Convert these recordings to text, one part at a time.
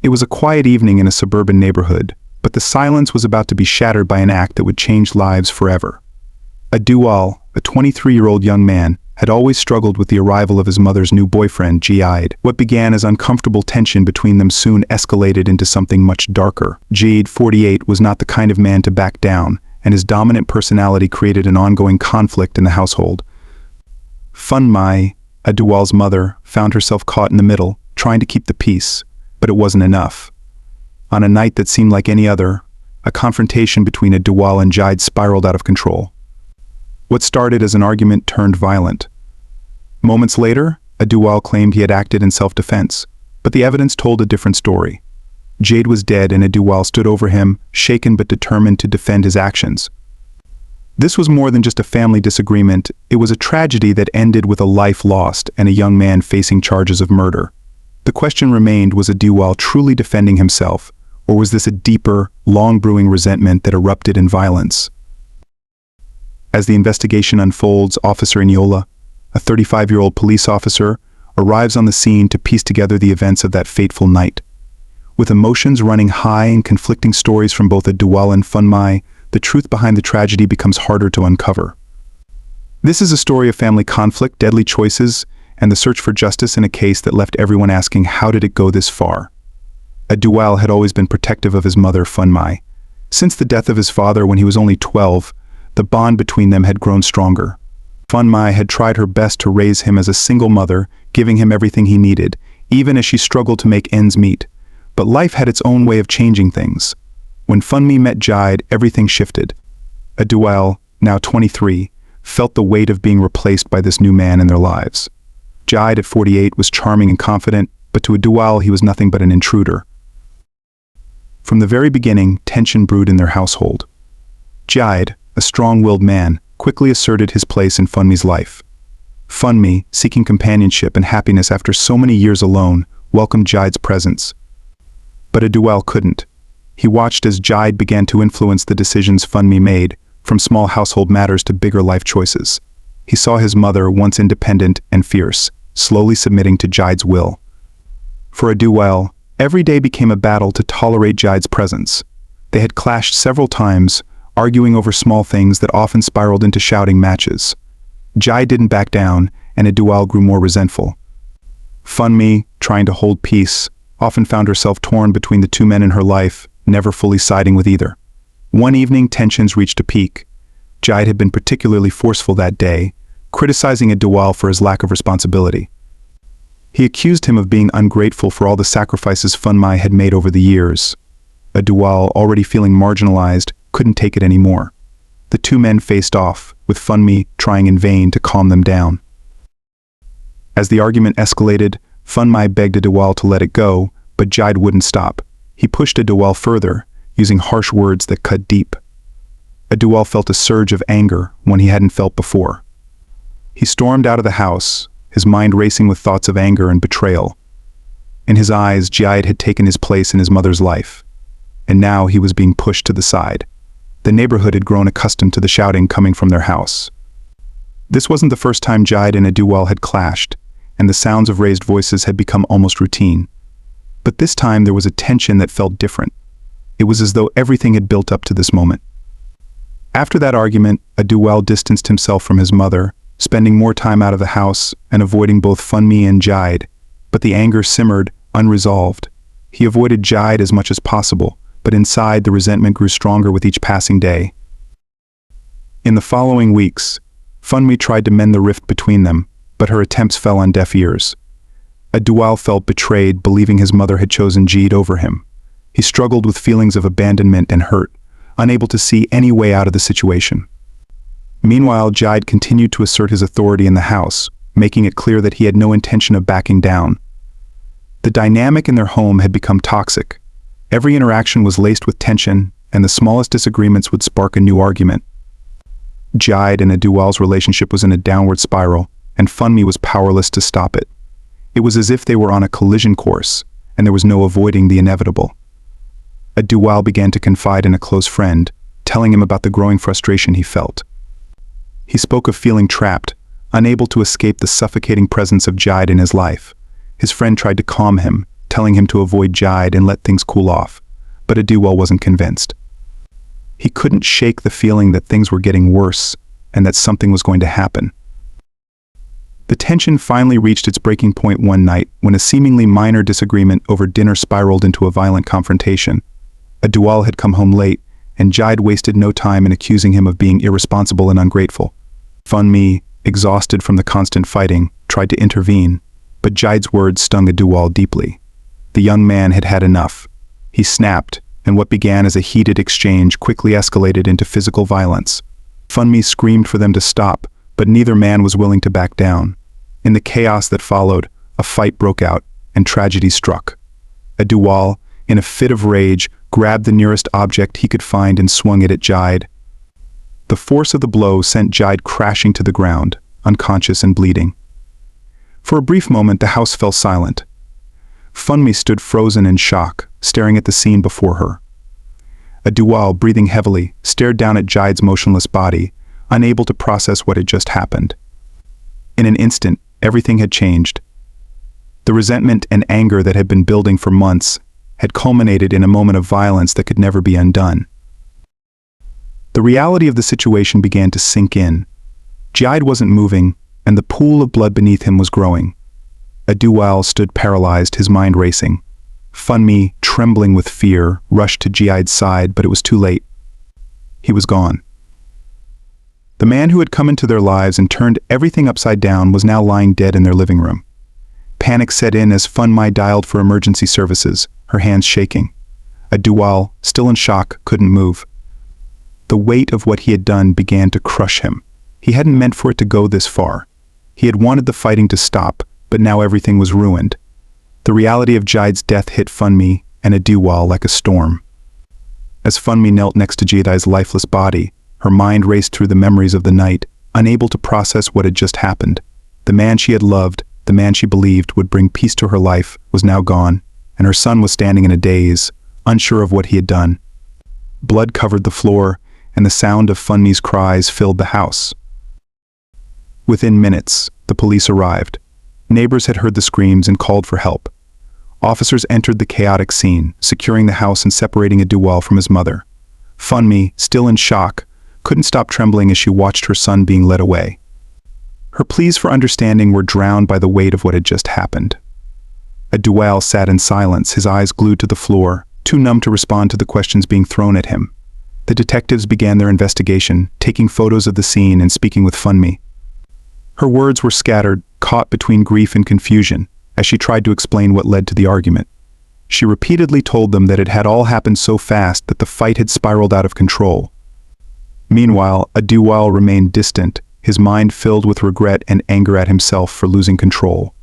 It was a quiet evening in a suburban neighborhood, but the silence was about to be shattered by an act that would change lives forever. Adual, a 23-year-old young man, had always struggled with the arrival of his mother's new boyfriend, Jade. What began as uncomfortable tension between them soon escalated into something much darker. Jade, 48, was not the kind of man to back down, and his dominant personality created an ongoing conflict in the household. Funmi, Adual's mother, found herself caught in the middle, trying to keep the peace, but it wasn't enough. On a night that seemed like any other, a confrontation between Adual and Jade spiraled out of control. What started as an argument turned violent. Moments later, Adual claimed he had acted in self-defense, but the evidence told a different story. Jade was dead and Adual stood over him, shaken but determined to defend his actions. This was more than just a family disagreement, it was a tragedy that ended with a life lost and a young man facing charges of murder. The question remained, was Adual truly defending himself, or was this a deeper, long-brewing resentment that erupted in violence? As the investigation unfolds, Officer Inyola, a 35-year-old police officer, arrives on the scene to piece together the events of that fateful night. With emotions running high and conflicting stories from both Adual and Funmi, the truth behind the tragedy becomes harder to uncover. This is a story of family conflict, deadly choices, and the search for justice in a case that left everyone asking, how did it go this far? Adual had always been protective of his mother, Funmi. Since the death of his father when he was only 12, the bond between them had grown stronger. Funmi had tried her best to raise him as a single mother, giving him everything he needed, even as she struggled to make ends meet. But life had its own way of changing things. When Funmi met Jade, everything shifted. Adual, now 23, felt the weight of being replaced by this new man in their lives. Jade, at 48, was charming and confident, but to Adual he was nothing but an intruder. From the very beginning, tension brewed in their household. Jade, a strong-willed man, quickly asserted his place in Funmi's life. Funmi, seeking companionship and happiness after so many years alone, welcomed Jade's presence. But Adual couldn't. He watched as Jade began to influence the decisions Funmi made, from small household matters to bigger life choices. He saw his mother, once independent and fierce, slowly submitting to Jade's will. For Adual, every day became a battle to tolerate Jade's presence. They had clashed several times, arguing over small things that often spiraled into shouting matches. Jade didn't back down, and Adual grew more resentful. Funmi, trying to hold peace, often found herself torn between the two men in her life, never fully siding with either. One evening, tensions reached a peak. Jade had been particularly forceful that day, criticizing Adual for his lack of responsibility. He accused him of being ungrateful for all the sacrifices Funmi had made over the years. Adual, already feeling marginalized, couldn't take it anymore. The two men faced off, with Funmi trying in vain to calm them down. As the argument escalated, Funmi begged Adual to let it go, but Jade wouldn't stop. He pushed Adual further, using harsh words that cut deep. Adual felt a surge of anger one he hadn't felt before. He stormed out of the house, his mind racing with thoughts of anger and betrayal. In his eyes, Jade had taken his place in his mother's life, and now he was being pushed to the side. The neighborhood had grown accustomed to the shouting coming from their house. This wasn't the first time Jade and Adual had clashed, and the sounds of raised voices had become almost routine. But this time there was a tension that felt different. It was as though everything had built up to this moment. After that argument, Adual distanced himself from his mother, spending more time out of the house and avoiding both Funmi and Jade, but the anger simmered, unresolved. He avoided Jade as much as possible, but inside the resentment grew stronger with each passing day. In the following weeks, Funmi tried to mend the rift between them, but her attempts fell on deaf ears. Adual felt betrayed, believing his mother had chosen Jade over him. He struggled with feelings of abandonment and hurt, unable to see any way out of the situation. Meanwhile, Jade continued to assert his authority in the house, making it clear that he had no intention of backing down. The dynamic in their home had become toxic. Every interaction was laced with tension, and the smallest disagreements would spark a new argument. Jade and Adual's relationship was in a downward spiral, and Funmi was powerless to stop it. It was as if they were on a collision course, and there was no avoiding the inevitable. Adual began to confide in a close friend, telling him about the growing frustration he felt. He spoke of feeling trapped, unable to escape the suffocating presence of Jade in his life. His friend tried to calm him, telling him to avoid Jide and let things cool off, but Aduwal wasn't convinced. He couldn't shake the feeling that things were getting worse and that something was going to happen. The tension finally reached its breaking point one night when a seemingly minor disagreement over dinner spiraled into a violent confrontation. Aduwal had come home late, and Jide wasted no time in accusing him of being irresponsible and ungrateful. Funmi, exhausted from the constant fighting, tried to intervene, but Jide's words stung Aduwal deeply. The young man had had enough. He snapped, and what began as a heated exchange quickly escalated into physical violence. Funmi screamed for them to stop, but neither man was willing to back down. In the chaos that followed, a fight broke out, and tragedy struck. Aduwal, in a fit of rage, grabbed the nearest object he could find and swung it at Jide. The force of the blow sent Jide crashing to the ground, unconscious and bleeding. For a brief moment, the house fell silent. Funmi stood frozen in shock, staring at the scene before her. Aduwal, breathing heavily, stared down at Jide's motionless body, unable to process what had just happened. In an instant, everything had changed. The resentment and anger that had been building for months had culminated in a moment of violence that could never be undone. The reality of the situation began to sink in. Jide wasn't moving, and the pool of blood beneath him was growing. Aduwal stood paralyzed, his mind racing. Funmi, trembling with fear, rushed to Jide's side, but it was too late. He was gone. The man who had come into their lives and turned everything upside down was now lying dead in their living room. Panic set in as Funmi dialed for emergency services, her hands shaking. Aduwal, still in shock, couldn't move. The weight of what he had done began to crush him. He hadn't meant for it to go this far. He had wanted the fighting to stop, but now everything was ruined. The reality of Jide's death hit Funmi and Aduwal like a storm. As Funmi knelt next to Jide's lifeless body, her mind raced through the memories of the night, unable to process what had just happened. The man she had loved, the man she believed would bring peace to her life, was now gone, and her son was standing in a daze, unsure of what he had done. Blood covered the floor, and the sound of Funmi's cries filled the house. Within minutes, the police arrived. Neighbors had heard the screams and called for help. Officers entered the chaotic scene, securing the house and separating Aduwal from his mother. Funmi, still in shock, couldn't stop trembling as she watched her son being led away. Her pleas for understanding were drowned by the weight of what had just happened. Aduwal sat in silence, his eyes glued to the floor, too numb to respond to the questions being thrown at him. The detectives began their investigation, taking photos of the scene and speaking with Funmi. Her words were scattered, caught between grief and confusion, as she tried to explain what led to the argument. She repeatedly told them that it had all happened so fast that the fight had spiraled out of control. Meanwhile, Aduwal remained distant, his mind filled with regret and anger at himself for losing control.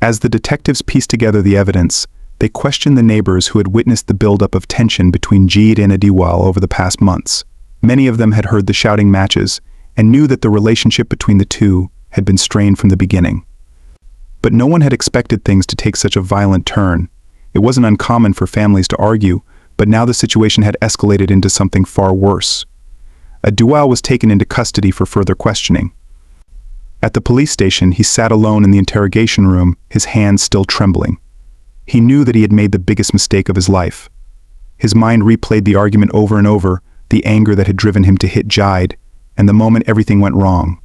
As the detectives pieced together the evidence, they questioned the neighbors who had witnessed the buildup of tension between Jide and Aduwal over the past months. Many of them had heard the shouting matches and knew that the relationship between the two had been strained from the beginning. But no one had expected things to take such a violent turn. It wasn't uncommon for families to argue, but now the situation had escalated into something far worse. Aduwal was taken into custody for further questioning. At the police station, he sat alone in the interrogation room, his hands still trembling. He knew that he had made the biggest mistake of his life. His mind replayed the argument over and over, the anger that had driven him to hit Jide, and the moment everything went wrong.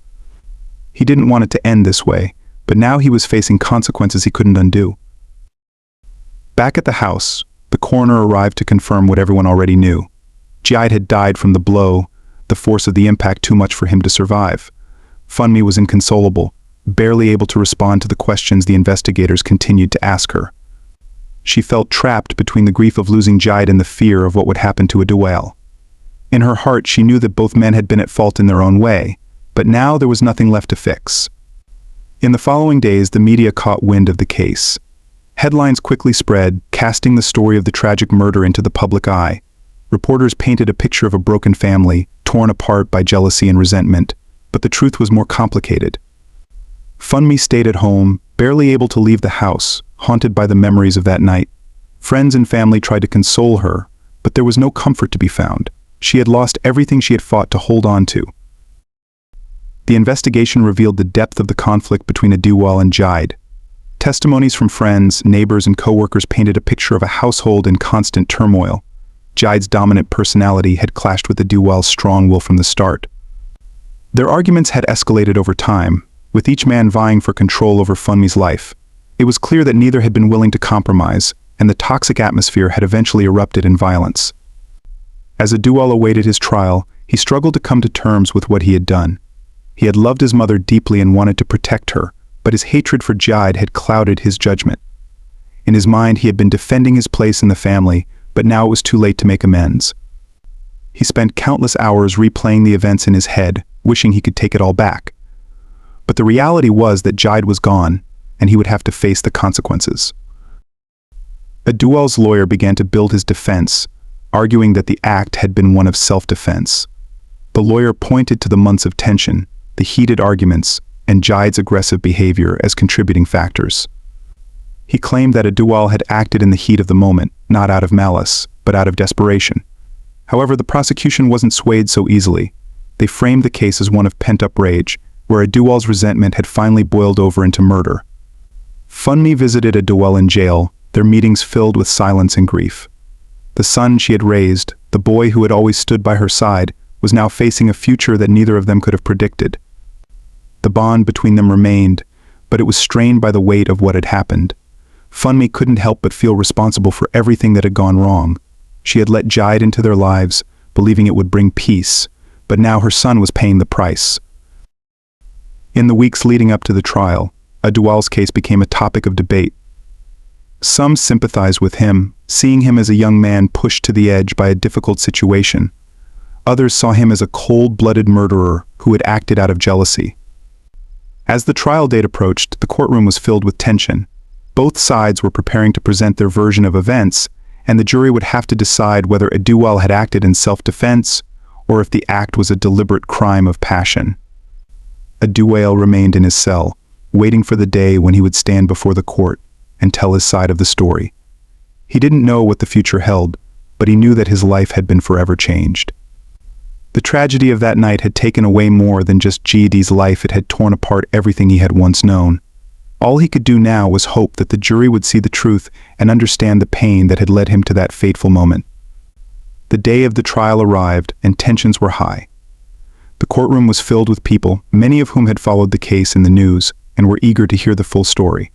He didn't want it to end this way, but now he was facing consequences he couldn't undo. Back at the house, the coroner arrived to confirm what everyone already knew. Jide had died from the blow, the force of the impact too much for him to survive. Funmi was inconsolable, barely able to respond to the questions the investigators continued to ask her. She felt trapped between the grief of losing Jide and the fear of what would happen to Aduwal. In her heart, she knew that both men had been at fault in their own way, but now there was nothing left to fix. In the following days, the media caught wind of the case. Headlines quickly spread, casting the story of the tragic murder into the public eye. Reporters painted a picture of a broken family, torn apart by jealousy and resentment, but the truth was more complicated. Funmi stayed at home, barely able to leave the house, haunted by the memories of that night. Friends and family tried to console her, but there was no comfort to be found. She had lost everything she had fought to hold on to. The investigation revealed the depth of the conflict between Aduwal and Jide. Testimonies from friends, neighbors, and co-workers painted a picture of a household in constant turmoil. Jade's dominant personality had clashed with Aduwal's strong will from the start. Their arguments had escalated over time, with each man vying for control over Funmi's life. It was clear that neither had been willing to compromise, and the toxic atmosphere had eventually erupted in violence. As Aduwal awaited his trial, he struggled to come to terms with what he had done. He had loved his mother deeply and wanted to protect her, but his hatred for Jade had clouded his judgment. In his mind, he had been defending his place in the family, but now it was too late to make amends. He spent countless hours replaying the events in his head, wishing he could take it all back. But the reality was that Jade was gone, and he would have to face the consequences. Aduwal's lawyer began to build his defense, arguing that the act had been one of self-defense. The lawyer pointed to the months of tension, the heated arguments, and Jade's aggressive behavior as contributing factors. He claimed that Aduwal had acted in the heat of the moment, not out of malice, but out of desperation. However, the prosecution wasn't swayed so easily. They framed the case as one of pent-up rage, where Aduwal's resentment had finally boiled over into murder. Funmi visited Aduwal in jail, their meetings filled with silence and grief. The son she had raised, the boy who had always stood by her side, was now facing a future that neither of them could have predicted. The bond between them remained, but it was strained by the weight of what had happened. Funmi couldn't help but feel responsible for everything that had gone wrong. She had let Jade into their lives, believing it would bring peace, but now her son was paying the price. In the weeks leading up to the trial, Aduwal's case became a topic of debate. Some sympathized with him, seeing him as a young man pushed to the edge by a difficult situation. Others saw him as a cold-blooded murderer who had acted out of jealousy. As the trial date approached, the courtroom was filled with tension. Both sides were preparing to present their version of events, and the jury would have to decide whether Aduwal had acted in self-defense or if the act was a deliberate crime of passion. Aduwal remained in his cell, waiting for the day when he would stand before the court and tell his side of the story. He didn't know what the future held, but he knew that his life had been forever changed. The tragedy of that night had taken away more than just Jade's life. It had torn apart everything he had once known. All he could do now was hope that the jury would see the truth and understand the pain that had led him to that fateful moment. The day of the trial arrived, and tensions were high. The courtroom was filled with people, many of whom had followed the case in the news and were eager to hear the full story.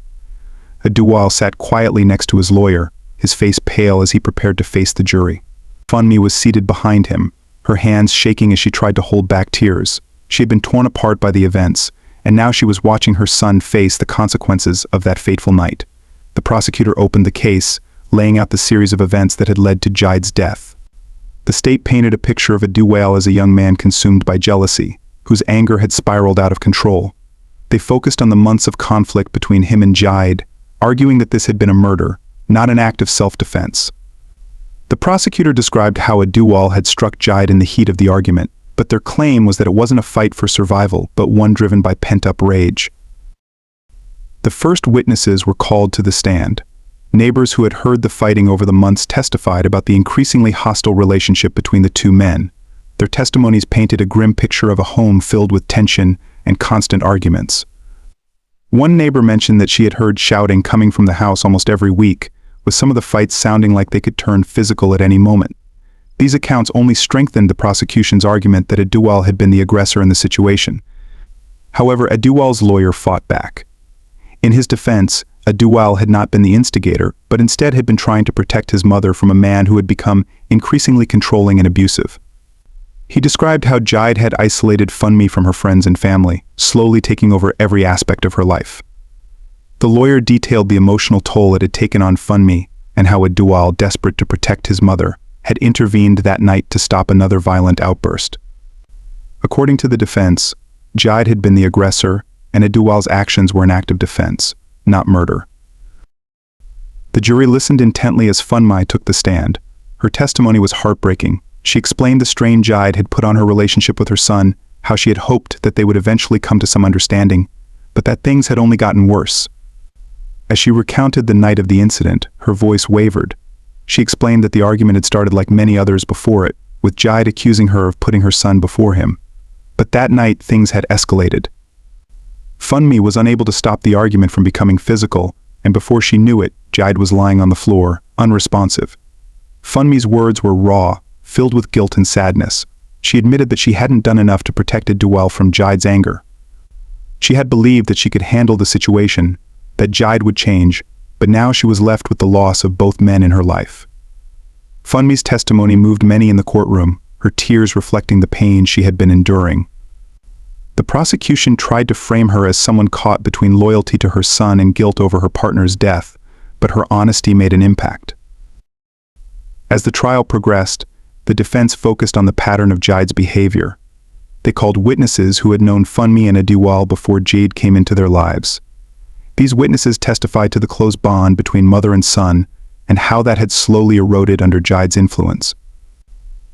Aduwal sat quietly next to his lawyer, his face pale as he prepared to face the jury. Funmi was seated behind him, her hands shaking as she tried to hold back tears. She had been torn apart by the events, and now she was watching her son face the consequences of that fateful night. The prosecutor opened the case, laying out the series of events that had led to Jade's death. The state painted a picture of Aduwal as a young man consumed by jealousy, whose anger had spiraled out of control. They focused on the months of conflict between him and Jade, arguing that this had been a murder, not an act of self-defense. The prosecutor described how Aduwal had struck Jade in the heat of the argument, but their claim was that it wasn't a fight for survival, but one driven by pent-up rage. The first witnesses were called to the stand. Neighbors who had heard the fighting over the months testified about the increasingly hostile relationship between the two men. Their testimonies painted a grim picture of a home filled with tension and constant arguments. One neighbor mentioned that she had heard shouting coming from the house almost every week, with some of the fights sounding like they could turn physical at any moment. These accounts only strengthened the prosecution's argument that Aduwal had been the aggressor in the situation. However, Aduwal's lawyer fought back. In his defense, Aduwal had not been the instigator, but instead had been trying to protect his mother from a man who had become increasingly controlling and abusive. He described how Jade had isolated Funmi from her friends and family, slowly taking over every aspect of her life. The lawyer detailed the emotional toll it had taken on Funmi, and how Aduwal, desperate to protect his mother, had intervened that night to stop another violent outburst. According to the defense, Jade had been the aggressor, and Aduwal's actions were an act of defense, not murder. The jury listened intently as Funmi took the stand. Her testimony was heartbreaking. She explained the strain Jade had put on her relationship with her son, how she had hoped that they would eventually come to some understanding, but that things had only gotten worse. As she recounted the night of the incident, her voice wavered. She explained that the argument had started like many others before it, with Jade accusing her of putting her son before him. But that night things had escalated. Funmi was unable to stop the argument from becoming physical, and before she knew it, Jide was lying on the floor, unresponsive. Funmi's words were raw, filled with guilt and sadness. She admitted that she hadn't done enough to protect Aduwal from Jide's anger. She had believed that she could handle the situation, that Jide would change, but now she was left with the loss of both men in her life. Funmi's testimony moved many in the courtroom, her tears reflecting the pain she had been enduring. The prosecution tried to frame her as someone caught between loyalty to her son and guilt over her partner's death, but her honesty made an impact. As the trial progressed, the defense focused on the pattern of Jide's behavior. They called witnesses who had known Funmi and Aduwal before Jide came into their lives. These witnesses testified to the close bond between mother and son and how that had slowly eroded under Jide's influence.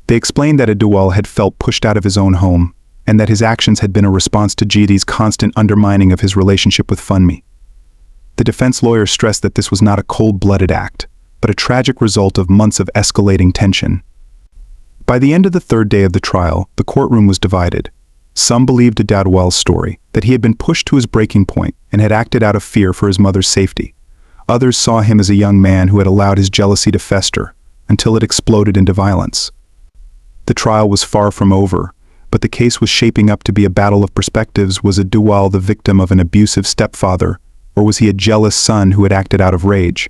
They explained that Aduwal had felt pushed out of his own home, and that his actions had been a response to Jide's constant undermining of his relationship with Funmi. The defense lawyer stressed that this was not a cold-blooded act, but a tragic result of months of escalating tension. By the end of the third day of the trial, the courtroom was divided. Some believed Aduwal's story, that he had been pushed to his breaking point and had acted out of fear for his mother's safety. Others saw him as a young man who had allowed his jealousy to fester, until it exploded into violence. The trial was far from over, but the case was shaping up to be a battle of perspectives. Was Aduwal the victim of an abusive stepfather, or was he a jealous son who had acted out of rage?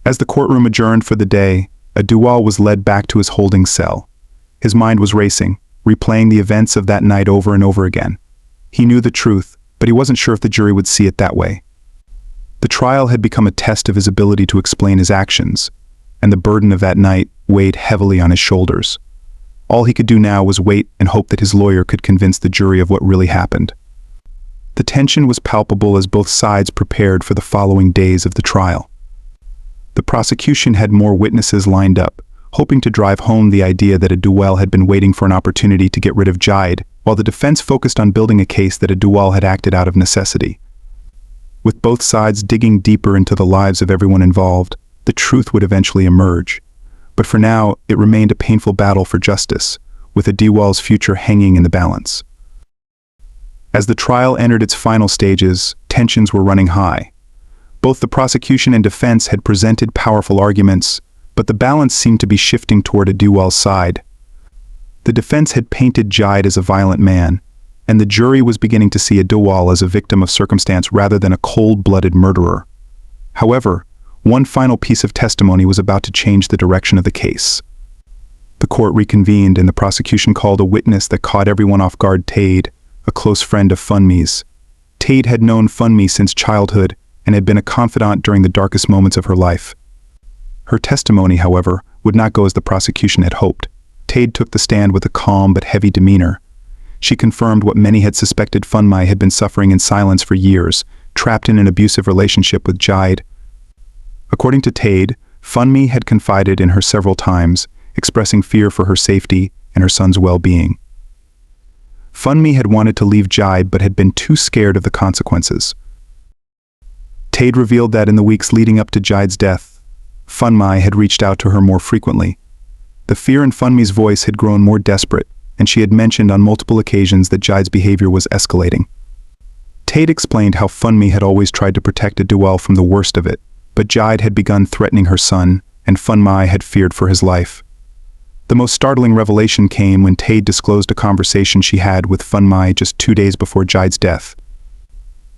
As the courtroom adjourned for the day, Aduwal was led back to his holding cell. His mind was racing, replaying the events of that night over and over again. He knew the truth, but he wasn't sure if the jury would see it that way. The trial had become a test of his ability to explain his actions, and the burden of that night weighed heavily on his shoulders. All he could do now was wait and hope that his lawyer could convince the jury of what really happened. The tension was palpable as both sides prepared for the following days of the trial. The prosecution had more witnesses lined up, hoping to drive home the idea that Aduwal had been waiting for an opportunity to get rid of Jide, while the defense focused on building a case that Aduwal had acted out of necessity. With both sides digging deeper into the lives of everyone involved, the truth would eventually emerge. But for now, it remained a painful battle for justice, with Aduwal's future hanging in the balance. As the trial entered its final stages, tensions were running high. Both the prosecution and defense had presented powerful arguments, but the balance seemed to be shifting toward Aduwal's side. The defense had painted Jide as a violent man, and the jury was beginning to see Aduwal as a victim of circumstance rather than a cold-blooded murderer. However, one final piece of testimony was about to change the direction of the case. The court reconvened and the prosecution called a witness that caught everyone off guard. Tade, a close friend of Funmi's. Tade had known Funmi since childhood and had been a confidant during the darkest moments of her life. Her testimony, however, would not go as the prosecution had hoped. Tade took the stand with a calm but heavy demeanor. She confirmed what many had suspected. Funmi had been suffering in silence for years, trapped in an abusive relationship with Jide. According to Tade, Funmi had confided in her several times, expressing fear for her safety and her son's well-being. Funmi had wanted to leave Jide but had been too scared of the consequences. Tade revealed that in the weeks leading up to Jide's death, Funmi had reached out to her more frequently. The fear in Funmi's voice had grown more desperate, and she had mentioned on multiple occasions that Jide's behavior was escalating. Tade explained how Funmi had always tried to protect Aduwal from the worst of it, but Jide had begun threatening her son, and Funmi had feared for his life. The most startling revelation came when Tade disclosed a conversation she had with Funmi just 2 days before Jide's death.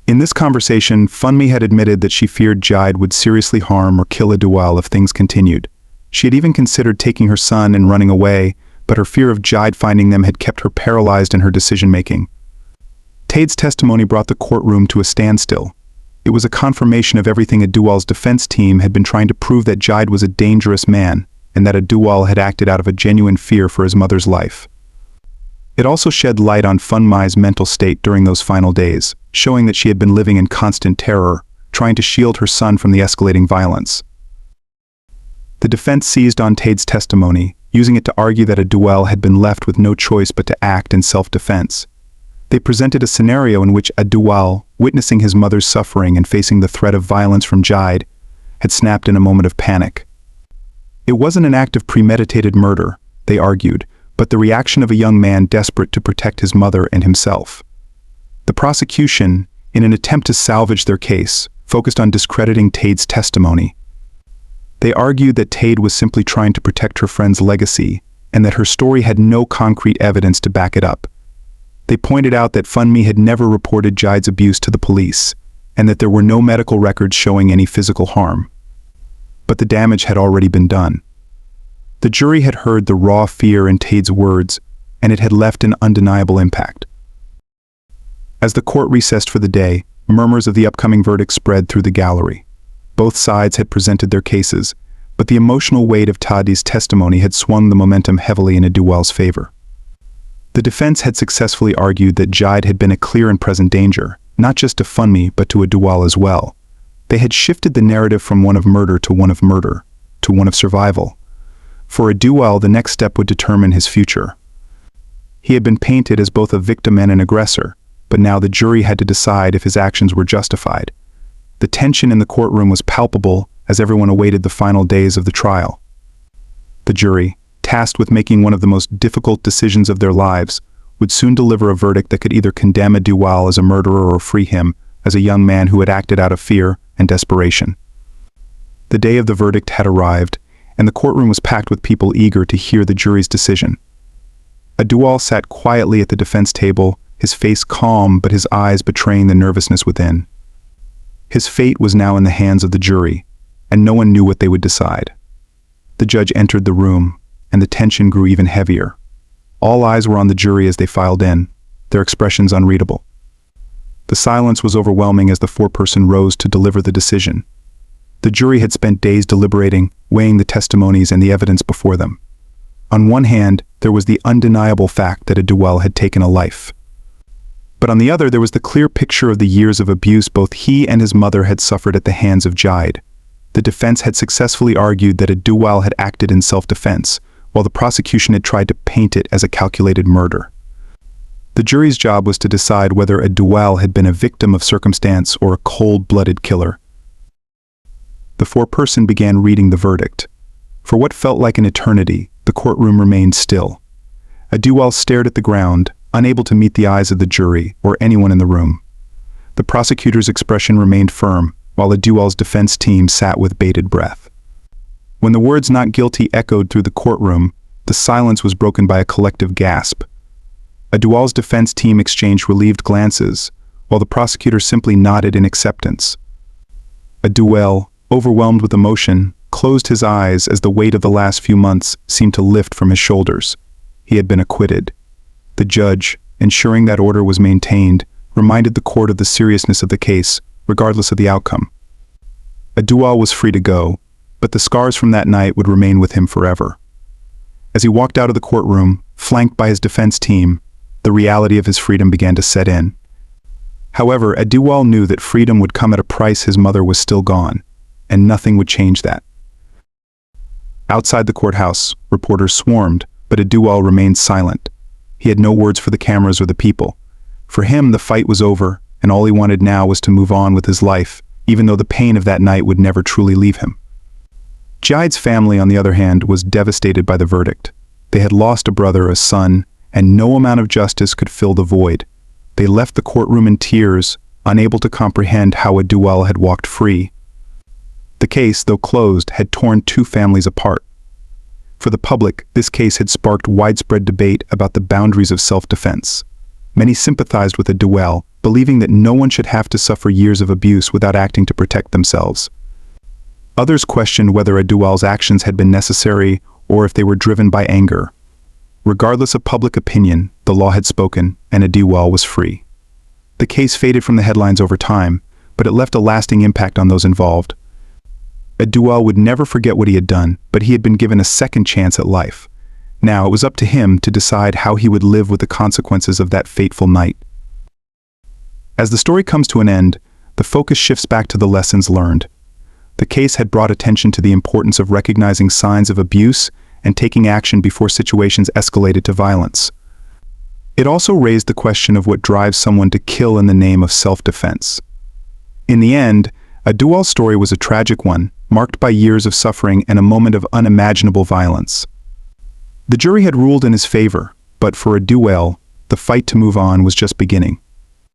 In this conversation, Funmi had admitted that she feared Jide would seriously harm or kill Aduwal if things continued. She had even considered taking her son and running away, but her fear of Jide finding them had kept her paralyzed in her decision-making. Tade's testimony brought the courtroom to a standstill. It was a confirmation of everything Aduwal's defense team had been trying to prove, that Jide was a dangerous man, and that Aduwal had acted out of a genuine fear for his mother's life. It also shed light on Funmi's mental state during those final days, showing that she had been living in constant terror, trying to shield her son from the escalating violence. The defense seized on Tade's testimony, using it to argue that Aduwal had been left with no choice but to act in self-defense. They presented a scenario in which Aduwal, witnessing his mother's suffering and facing the threat of violence from Jide, had snapped in a moment of panic. It wasn't an act of premeditated murder, they argued, but the reaction of a young man desperate to protect his mother and himself. The prosecution, in an attempt to salvage their case, focused on discrediting Tade's testimony. They argued that Tade was simply trying to protect her friend's legacy and that her story had no concrete evidence to back it up. They pointed out that Funmi had never reported Jide's abuse to the police and that there were no medical records showing any physical harm. But the damage had already been done. The jury had heard the raw fear in Tade's words, and it had left an undeniable impact. As the court recessed for the day, murmurs of the upcoming verdict spread through the gallery. Both sides had presented their cases, but the emotional weight of Tade's testimony had swung the momentum heavily in Aduwal's favor. The defense had successfully argued that Jide had been a clear and present danger, not just to Funmi but to Aduwal as well. They had shifted the narrative from one of murder to one of murder, to one of survival. For Aduwal, the next step would determine his future. He had been painted as both a victim and an aggressor, but now the jury had to decide if his actions were justified. The tension in the courtroom was palpable as everyone awaited the final days of the trial. The jury, tasked with making one of the most difficult decisions of their lives, would soon deliver a verdict that could either condemn Aduwal as a murderer or free him as a young man who had acted out of fear and desperation. The day of the verdict had arrived, and the courtroom was packed with people eager to hear the jury's decision. Aduwal sat quietly at the defense table, his face calm but his eyes betraying the nervousness within. His fate was now in the hands of the jury, and no one knew what they would decide. The judge entered the room, and the tension grew even heavier. All eyes were on the jury as they filed in, their expressions unreadable. The silence was overwhelming as the foreperson rose to deliver the decision. The jury had spent days deliberating, weighing the testimonies and the evidence before them. On one hand, there was the undeniable fact that Aduwal had taken a life. But on the other, there was the clear picture of the years of abuse both he and his mother had suffered at the hands of Jide. The defense had successfully argued that Aduwal had acted in self-defense, while the prosecution had tried to paint it as a calculated murder. The jury's job was to decide whether Aduwal had been a victim of circumstance or a cold-blooded killer. The foreperson began reading the verdict. For what felt like an eternity, the courtroom remained still. Aduwal stared at the ground, unable to meet the eyes of the jury or anyone in the room. The prosecutor's expression remained firm, while Aduwal's defense team sat with bated breath. When the words "not guilty" echoed through the courtroom, the silence was broken by a collective gasp. Aduwal's defense team exchanged relieved glances, while the prosecutor simply nodded in acceptance. Aduwal, overwhelmed with emotion, closed his eyes as the weight of the last few months seemed to lift from his shoulders. He had been acquitted. The judge, ensuring that order was maintained, reminded the court of the seriousness of the case, regardless of the outcome. Aduwal was free to go, but the scars from that night would remain with him forever. As he walked out of the courtroom, flanked by his defense team, the reality of his freedom began to set in. However, Aduwal knew that freedom would come at a price. His mother was still gone, and nothing would change that. Outside the courthouse, reporters swarmed, but Aduwal remained silent. He had no words for the cameras or the people. For him, the fight was over, and all he wanted now was to move on with his life, even though the pain of that night would never truly leave him. Jide's family, on the other hand, was devastated by the verdict. They had lost a brother, a son, and no amount of justice could fill the void. They left the courtroom in tears, unable to comprehend how Aduwal had walked free. The case, though closed, had torn two families apart. For the public, this case had sparked widespread debate about the boundaries of self-defense. Many sympathized with Aduwal, believing that no one should have to suffer years of abuse without acting to protect themselves. Others questioned whether Aduwal's actions had been necessary or if they were driven by anger. Regardless of public opinion, the law had spoken, and Aduwal was free. The case faded from the headlines over time, but it left a lasting impact on those involved. Aduwal would never forget what he had done, but he had been given a second chance at life. Now it was up to him to decide how he would live with the consequences of that fateful night. As the story comes to an end, the focus shifts back to the lessons learned. The case had brought attention to the importance of recognizing signs of abuse and taking action before situations escalated to violence. It also raised the question of what drives someone to kill in the name of self-defense. In the end, Aduwal's story was a tragic one, marked by years of suffering and a moment of unimaginable violence. The jury had ruled in his favor, but for Aduwal, the fight to move on was just beginning.